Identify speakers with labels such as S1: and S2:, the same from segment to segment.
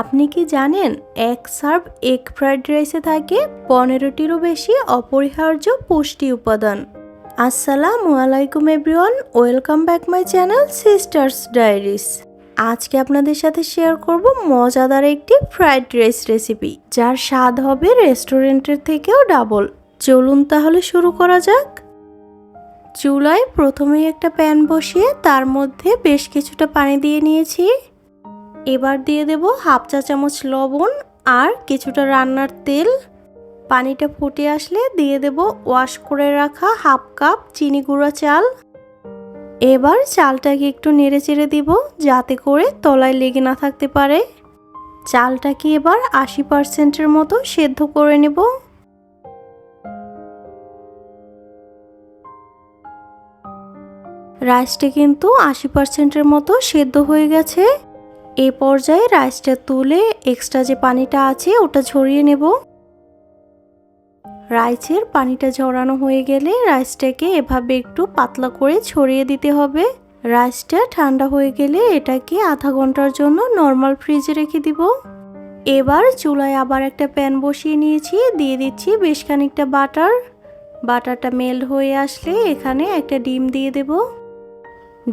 S1: আপনি কি জানেন এক সার্ভ এগ ফ্রাইড রাইসে থাকে 15টিরও বেশি অপরিহার্য পুষ্টি উপাদান। আসসালামু আলাইকুম everyone, welcome back my channel sisters diaries. আজকে আপনাদের সাথে শেয়ার করব মজাদার একটি ফ্রাইড রাইস রেসিপি, যার স্বাদ হবে রেস্টুরেন্টের থেকেও ডাবল। চলুন তাহলে শুরু করা যাক। চুলায় প্রথমেই একটা প্যান বসিয়ে তার মধ্যে বেশ কিছুটা পানি দিয়ে নিয়েছি। এবার দিয়ে দেব হাফ চা চামচ লবণ আর কিছুটা রান্নার তেল। পানিটা ফুটে আসলে দিয়ে দেব ওয়াশ করে রাখা হাফ কাপ চিনি গুঁড়া চাল। এবার চালটাকে একটু নেড়ে চেড়ে দিব যাতে করে তলায় লেগে না থাকতে পারে। চালটাকে এবার 80%-এর মতো সেদ্ধ করে নেব। রাইসটা কিন্তু 80%-এর মতো সেদ্ধ হয়ে গেছে। এই পর্যায়ে রাইসটা তুলে এক্সট্রা যে পানিটা আছে ওটা ঝরিয়ে নেব। রাইসের পানিটা ঝরানো হয়ে গেলে রাইসটাকে এভাবে একটু পাতলা করে ছড়িয়ে দিতে হবে। রাইসটা ঠান্ডা হয়ে গেলে এটাকে আধা ঘন্টার জন্য নর্মাল ফ্রিজে রেখে দিব। এবার চুলায় আবার একটা প্যান বসিয়ে নিয়েছি, দিয়ে দিচ্ছি বেশ খানিকটা বাটার। বাটারটা মেল্ট হয়ে আসলে এখানে একটা ডিম দিয়ে দেব।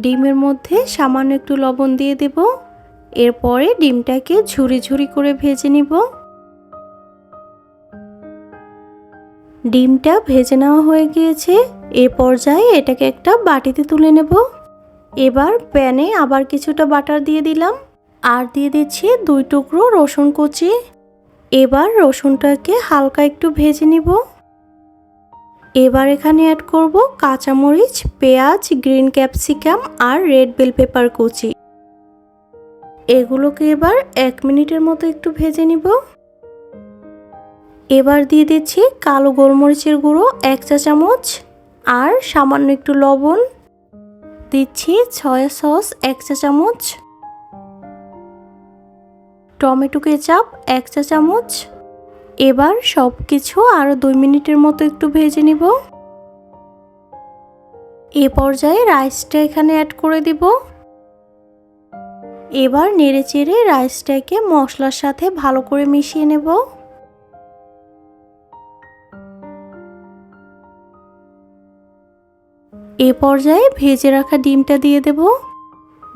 S1: ডিমের মধ্যে সামান্য একটু লবণ দিয়ে দেব। এরপরে ডিমটাকে ঝুরি ঝুরি করে ভেজে নিব। ডিমটা ভেজে নেওয়া হয়ে গিয়েছে। এ পর্যায়ে এটাকে একটা বাটিতে তুলে নেব। এবার প্যানে আবার কিছুটা বাটার দিয়ে দিলাম আর দিয়ে দিচ্ছি 2 টুকরো রসুন কুচি। এবার রসুনটাকে হালকা একটু ভেজে নিব। এবার এখানে অ্যাড করব কাঁচামরিচ, পেঁয়াজ, গ্রিন ক্যাপসিকাম আর রেড বেল পেপার কুচি। এগুলোকে এবার 1 মিনিটের মতো একটু ভেজে নিব। এবার দিয়ে দিচ্ছি কালো গোলমরিচের গুঁড়ো 1 চা চামচ আর সামান্য একটু লবণ। দিচ্ছি সয়া সস 1 চা চামচ, টমেটো কেচাপ 1 চা চামচ। এবার সব কিছু আরও 2 মিনিটের মতো একটু ভেজে নিব। এ পর্যায়ে রাইসটা এখানে অ্যাড করে দিব। এবার নেড়ে চেড়ে রাইসটাকে মশলার সাথে ভালো করে মিশিয়ে নেব। এ পর্যায়ে ভেজে রাখা ডিমটা দিয়ে দেব।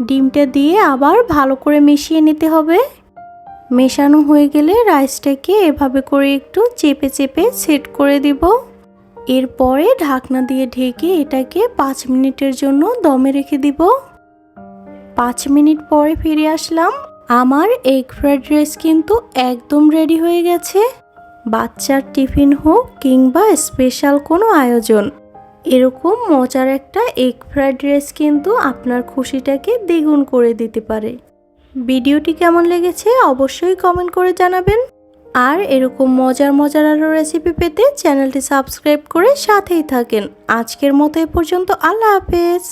S1: ডিমটা দিয়ে আবার ভালো করে মিশিয়ে নিতে হবে। মেশানো হয়ে গেলে রাইসটাকে এভাবে করে একটু চেপে চেপে সেট করে দিব। এরপরে ঢাকনা দিয়ে ঢেকে এটাকে 5 মিনিটের জন্য দমে রেখে দিব। 5 মিনিট পরে ফিরে আসলাম। আমার এগ ফ্রাইড রাইস কিন্তু একদম রেডি হয়ে গেছে। বাচ্চার টিফিন হোক কিংবা স্পেশাল কোনো আয়োজন, এরকম মজার একটা এগ ফ্রাইড রাইস কিন্তু আপনার খুশিটাকে দ্বিগুণ করে দিতে পারে। ভিডিওটি কেমন লেগেছে অবশ্যই কমেন্ট করে জানাবেন। আর এরকম মজার আরও রেসিপি পেতে চ্যানেলটি সাবস্ক্রাইব করে সাথেই থাকেন। আজকের মতো এ পর্যন্ত, আল্লাহ হাফেজ।